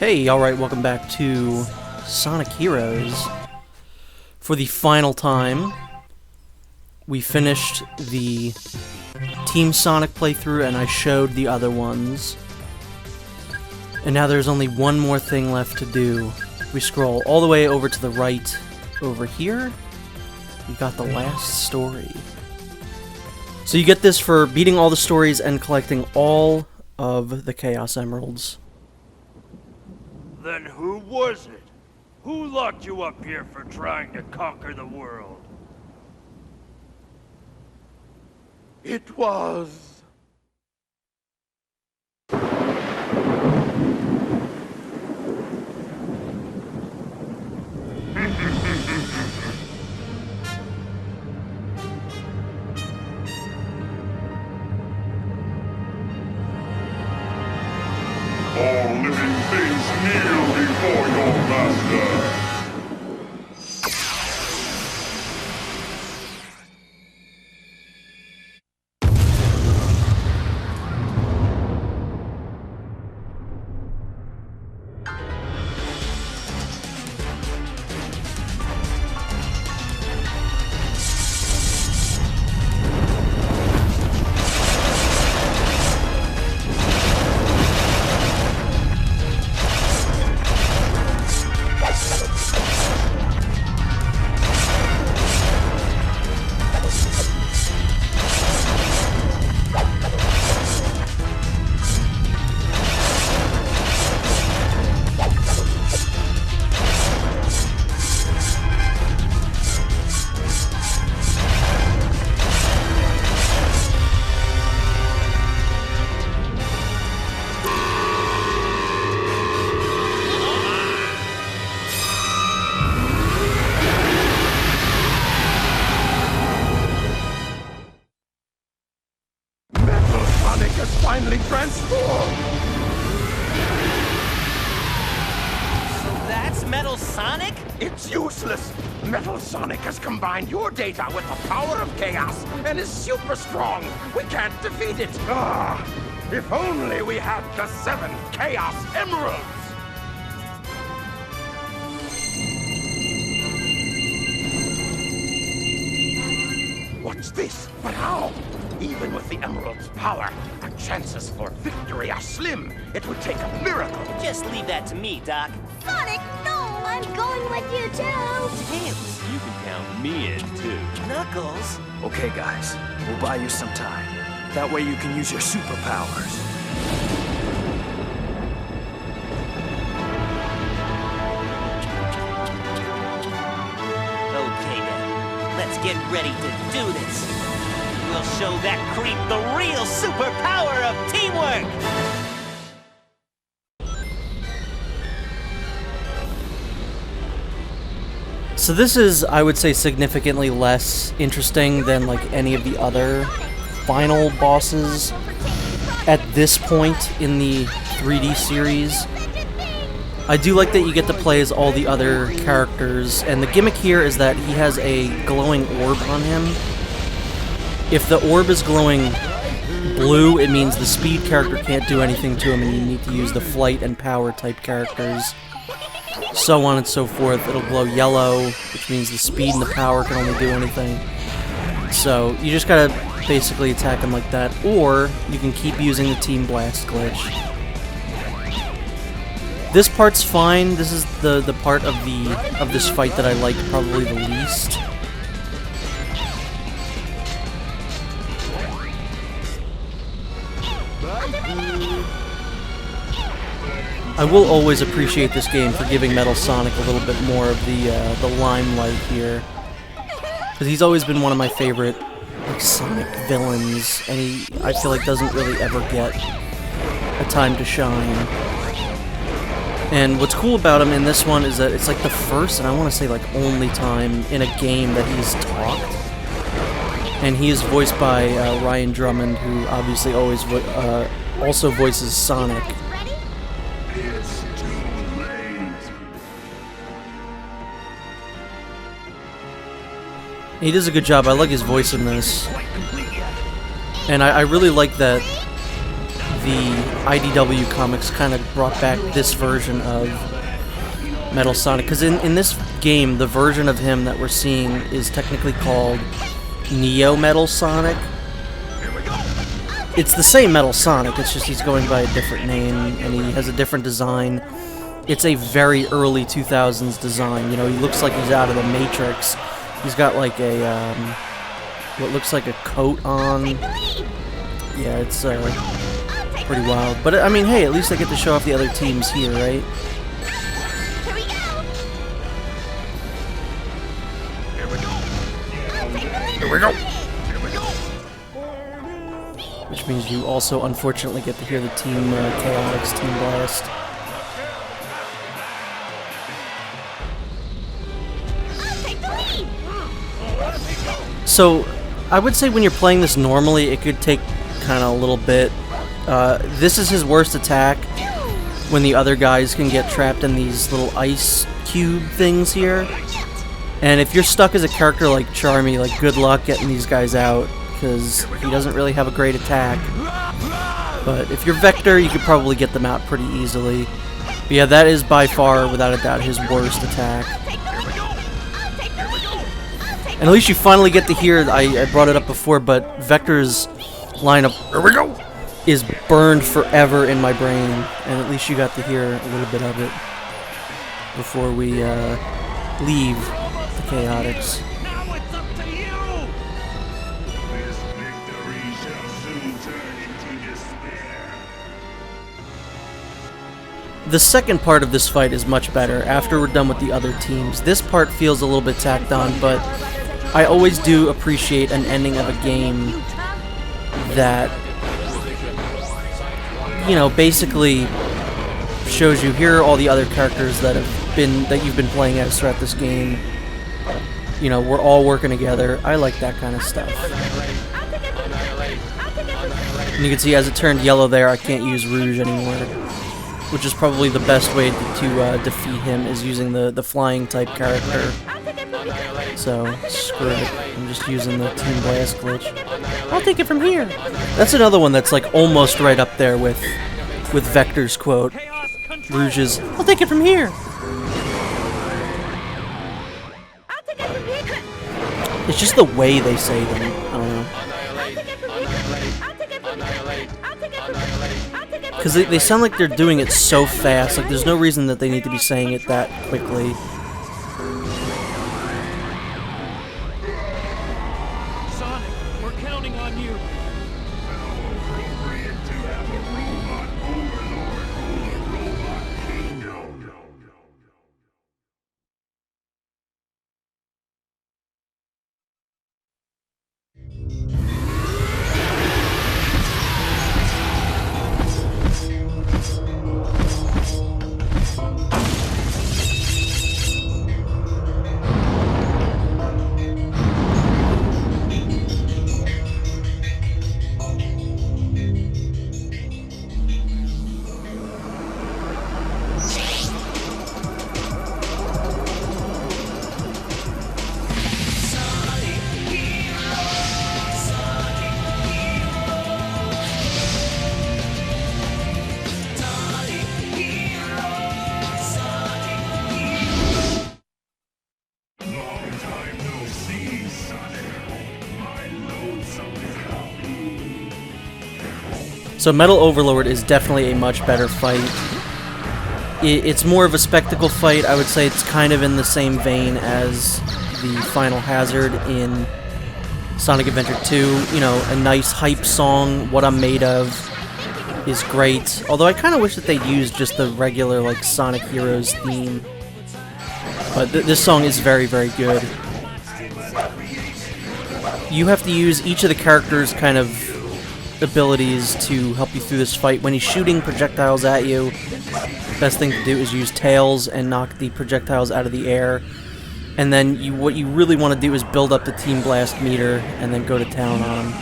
Hey, alright, welcome back to Sonic Heroes. For the final time, we finished the Team Sonic playthrough and I showed the other ones. And now there's only one more thing left to do. We scroll all the way over to the right over here. We got the last story. So you get this for beating all the stories and collecting all of the Chaos Emeralds. Then who was it? Who locked you up here for trying to conquer the world? It was... All living things kneel before your master. finally transformed! So that's Metal Sonic? It's useless! Metal Sonic has combined your data with the power of Chaos and is super strong! We can't defeat it! Ah! If only we had the 7 Chaos Emeralds! What's this? But how? Even with the Emerald's power, our chances for victory are slim. It would take a miracle. Just leave that to me, Doc. Sonic, no! I'm going with you too! Tails. You can count me in, too. Knuckles. Okay, guys. We'll buy you some time. That way you can use your superpowers. Okay, then. Let's get ready to do this. We'll show that creep the real superpower of teamwork! So this is, I would say, significantly less interesting than like any of the other final bosses at this point in the 3D series. I do like that you get to play as all the other characters, and the gimmick here is that he has a glowing orb on him. If the orb is glowing blue, it means the speed character can't do anything to him and you need to use the flight and power type characters. So on and so forth. It'll glow yellow, which means the speed and the power can only do anything. So you just gotta basically attack him like that, or you can keep using the Team Blast glitch. This part's fine. This is the part of this fight that I like probably the least. I will always appreciate this game for giving Metal Sonic a little bit more of the limelight here, because he's always been one of my favorite like Sonic villains, and I feel like doesn't really ever get a time to shine. And what's cool about him in this one is that it's like the first, and I want to say like only time in a game that he's talked. And he is voiced by Ryan Drummond, who obviously always also voices Sonic. It's too late. He does a good job. I like his voice in this. And I really like that the IDW comics kind of brought back this version of Metal Sonic. Because in this game, the version of him that we're seeing is technically called Neo Metal Sonic. It's the same Metal Sonic, it's just he's going by a different name, and he has a different design. It's a very early 2000s design. You know, he looks like he's out of the Matrix. He's got like a, what looks like a coat on. Yeah, it's pretty wild. But, I mean, hey, at least I get to show off the other teams here, right? Here we go. Which means you also, unfortunately, get to hear the Team Chaotix Team Blast. So, I would say when you're playing this normally, it could take kind of a little bit. This is his worst attack, when the other guys can get trapped in these little ice cube things here. And if you're stuck as a character like Charmy, like, good luck getting these guys out, because he doesn't really have a great attack. But if you're Vector, you could probably get them out pretty easily. But yeah, that is by far, without a doubt, his worst attack. And at least you finally get to hear, I brought it up before, but Vector's lineup, here we go, is burned forever in my brain. And at least you got to hear a little bit of it before we leave the Chaotix. Now it's up to you! This victory shall soon turn into despair. The second part of this fight is much better after we're done with the other teams. This part feels a little bit tacked on, but I always do appreciate an ending of a game that, you know, basically shows you here are all the other characters that you've been playing as throughout this game. You know, we're all working together. I like that kind of stuff. And you can see as it turned yellow there, I can't use Rouge anymore, which is probably the best way to defeat him, is using the flying type character. So, screw it. I'm just using the Team Blast glitch. I'll take it from here! That's another one that's like almost right up there with Vector's quote. Rouge's, I'll take it from here! It's just the way they say them. I don't know. Because they sound like they're doing it so fast. Like, there's no reason that they need to be saying it that quickly. Sonic, we're counting on you. How appropriate to have a robot overlord rule a robot kingdom. So Metal Overlord is definitely a much better fight. It's more of a spectacle fight. I would say it's kind of in the same vein as the Final Hazard in Sonic Adventure 2. You know, a nice hype song, What I'm Made Of, is great. Although I kind of wish that they'd used just the regular, like, Sonic Heroes theme. But this song is very, very good. You have to use each of the characters' kind of abilities to help you through this fight. When he's shooting projectiles at you, best thing to do is use Tails and knock the projectiles out of the air. And then what you really want to do is build up the Team Blast meter and then go to town on him.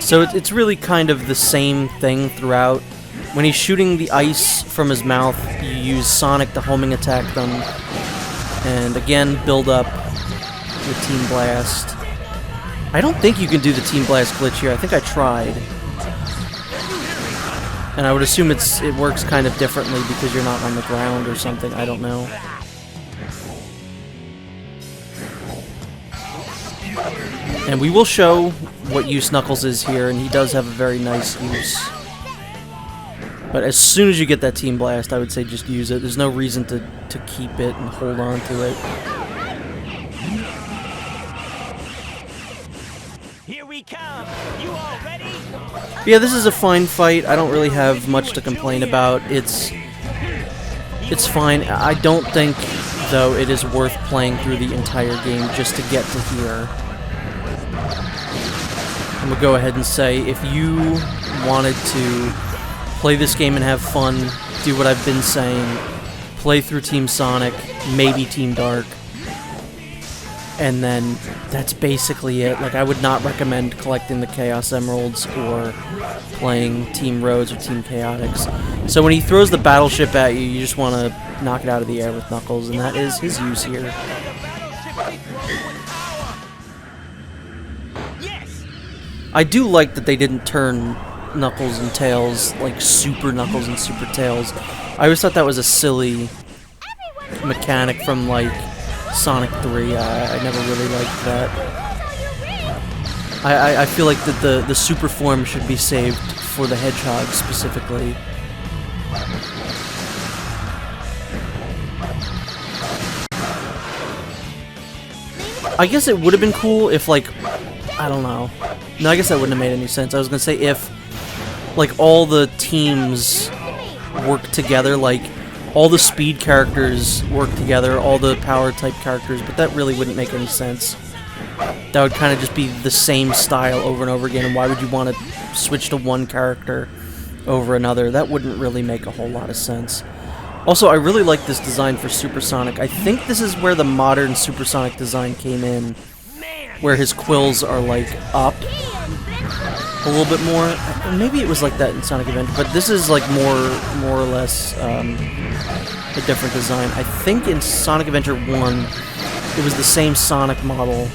So it's really kind of the same thing throughout. When he's shooting the ice from his mouth, you use Sonic to homing attack them. And again, build up the Team Blast. I don't think you can do the Team Blast glitch here. I think I tried. And I would assume it works kind of differently because you're not on the ground or something. I don't know. And we will show what use Knuckles is here, and he does have a very nice use. But as soon as you get that Team Blast, I would say just use it. There's no reason to keep it and hold on to it. Here we come. You all ready? Yeah, this is a fine fight. I don't really have much to complain about. It's fine. I don't think, though, it is worth playing through the entire game just to get to here. I'm gonna go ahead and say, if you wanted to play this game and have fun, do what I've been saying, play through Team Sonic, maybe Team Dark, and then that's basically it. Like, I would not recommend collecting the Chaos Emeralds or playing Team Rhodes or Team Chaotix. So when he throws the battleship at you, you just want to knock it out of the air with Knuckles, and that is his use here. I do like that they didn't turn Knuckles and Tails like Super Knuckles and Super Tails. I always thought that was a silly mechanic from, like, Sonic 3. I never really liked that. I feel like that the super form should be saved for the Hedgehog specifically. I guess it would have been cool if, like, I don't know. No, I guess that wouldn't have made any sense. I was gonna say if, like, all the teams work together, like, all the speed characters work together, all the power type characters, but that really wouldn't make any sense. That would kind of just be the same style over and over again, and why would you want to switch to one character over another? That wouldn't really make a whole lot of sense. Also, I really like this design for Supersonic. I think this is where the modern Supersonic design came in, where his quills are, like, up a little bit more. Maybe it was like that in Sonic Adventure, but this is, like, more or less a different design. I think in Sonic Adventure 1, it was the same Sonic model,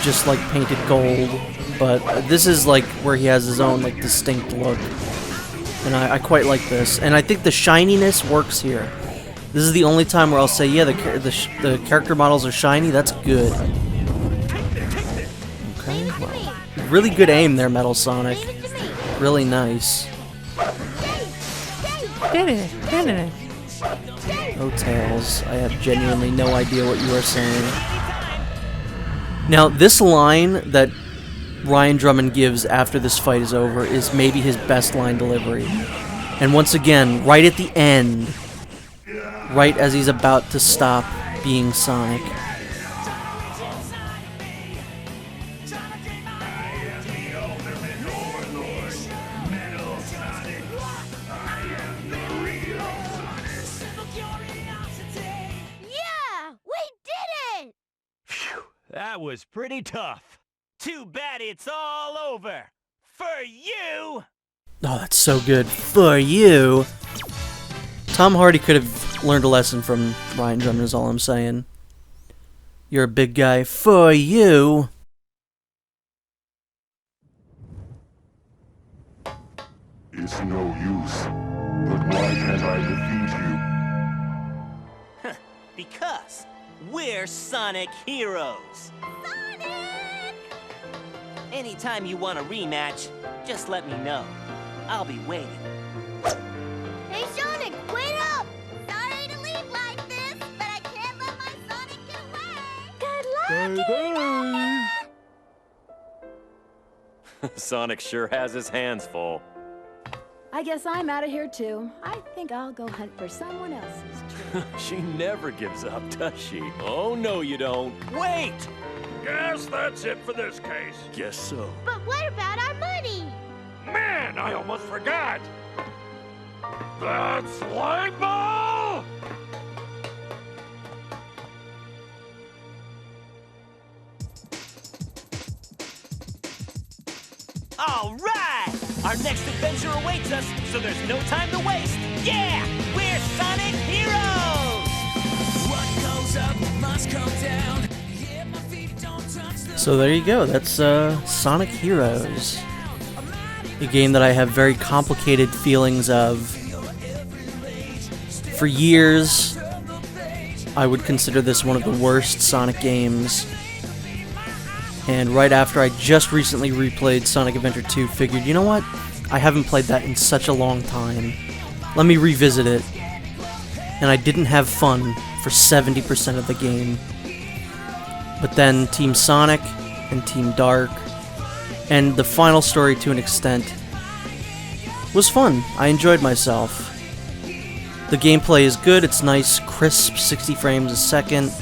just, like, painted gold, but this is, like, where he has his own, like, distinct look, and I quite like this. And I think the shininess works here. This is the only time where I'll say, yeah, the character models are shiny. That's good. Okay, well, really good aim there, Metal Sonic. Really nice. Oh, Tails, I have genuinely no idea what you are saying. Now, this line that Ryan Drummond gives after this fight is over is maybe his best line delivery. And once again, right at the end, right as he's about to stop being Sonic. That was pretty tough. Too bad it's all over. For you! Oh, that's so good. For you! Tom Hardy could have learned a lesson from Ryan Drummond, is all I'm saying. You're a big guy. For you! It's no use. But why can't I defeat you? Because we're Sonic heroes. Sonic! Anytime you want a rematch, just let me know. I'll be waiting. Hey, Sonic, wait up! Sorry to leave like this, but I can't let my Sonic get away. Good luck, Eva! Sonic sure has his hands full. I guess I'm out of here too. I think I'll go hunt for someone else's. She never gives up, does she? Oh, no, you don't. Wait! Guess that's it for this case. Guess so. But what about our money? Man, I almost forgot. That slime ball! All right! Our next adventure awaits us, so there's no time to waste. Yeah! We're Sonic heroes! What goes up must come down. So there you go, that's Sonic Heroes. A game that I have very complicated feelings of. For years, I would consider this one of the worst Sonic games. And right after I just recently replayed Sonic Adventure 2, figured, you know what? I haven't played that in such a long time. Let me revisit it. And I didn't have fun for 70% of the game. But then Team Sonic and Team Dark, and the final story to an extent, was fun. I enjoyed myself. The gameplay is good, it's nice, crisp, 60 frames a second.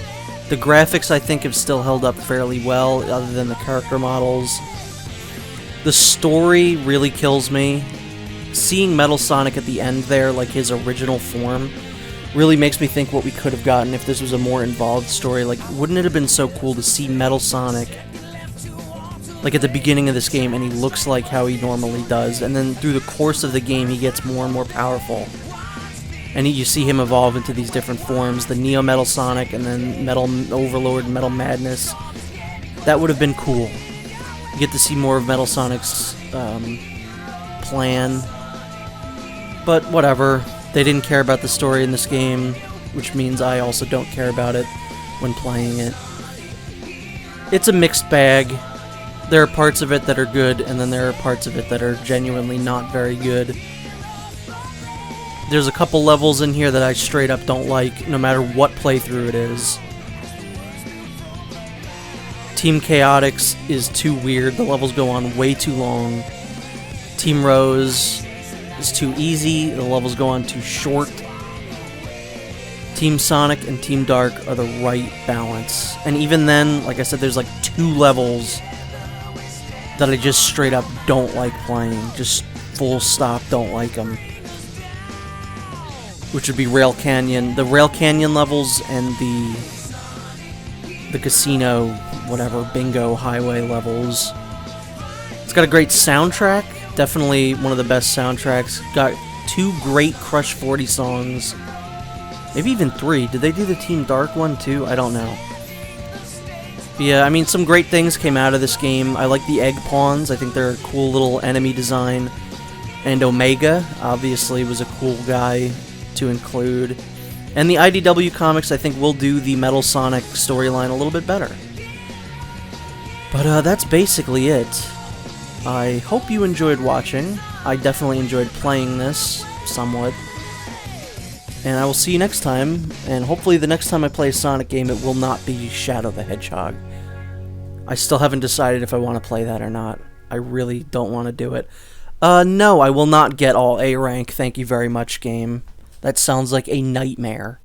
The graphics, I think, have still held up fairly well, other than the character models. The story really kills me. Seeing Metal Sonic at the end there, like his original form, really makes me think what we could have gotten if this was a more involved story. Like, wouldn't it have been so cool to see Metal Sonic, like, at the beginning of this game, and he looks like how he normally does, and then through the course of the game, he gets more and more powerful. And you see him evolve into these different forms, the Neo Metal Sonic, and then Metal Overlord, Metal Madness. That would have been cool. You get to see more of Metal Sonic's plan. But whatever, they didn't care about the story in this game, which means I also don't care about it when playing it. It's a mixed bag. There are parts of it that are good, and then there are parts of it that are genuinely not very good. There's a couple levels in here that I straight up don't like, no matter what playthrough it is. Team Chaotix is too weird, the levels go on way too long. Team Rose is too easy, the levels go on too short. Team Sonic and Team Dark are the right balance. And even then, like I said, there's like 2 levels that I just straight up don't like playing. Just full stop don't like them. Which would be Rail Canyon. The Rail Canyon levels and the casino, whatever, bingo highway levels. It's got a great soundtrack. Definitely one of the best soundtracks. Got 2 great Crush 40 songs. Maybe even 3. Did they do the Team Dark one too? I don't know. But yeah, I mean, some great things came out of this game. I like the egg pawns. I think they're a cool little enemy design. And Omega, obviously, was a cool guy to include. And the IDW comics, I think, will do the Metal Sonic storyline a little bit better. But that's basically it. I hope you enjoyed watching. I definitely enjoyed playing this, somewhat. And I will see you next time, and hopefully the next time I play a Sonic game, it will not be Shadow the Hedgehog. I still haven't decided if I want to play that or not. I really don't want to do it. No, I will not get all A rank, thank you very much, game. That sounds like a nightmare.